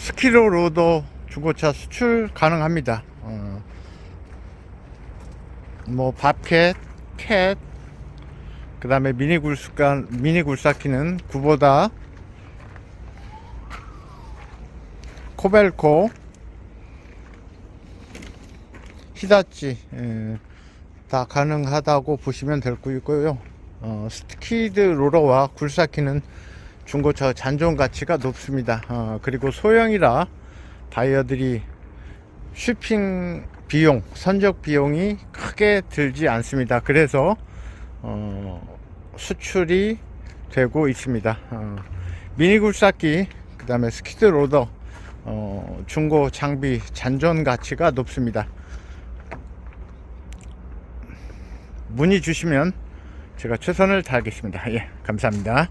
스키드로더 중고차 수출 가능합니다. 뭐 밥캣, 캣, 그 다음에 미니굴삭기는 구보다, 코벨코, 히다치 다 가능하다고 보시면 될 거고요. 스키드로더와 굴삭기는 중고차 잔존 가치가 높습니다. 그리고 소형이라 바이어들이 쇼핑 비용, 선적 비용이 크게 들지 않습니다. 그래서 수출이 되고 있습니다. 미니굴삭기, 그 다음에 스키드로더, 중고 장비 잔존 가치가 높습니다. 문의 주시면 제가 최선을 다하겠습니다. 예, 감사합니다.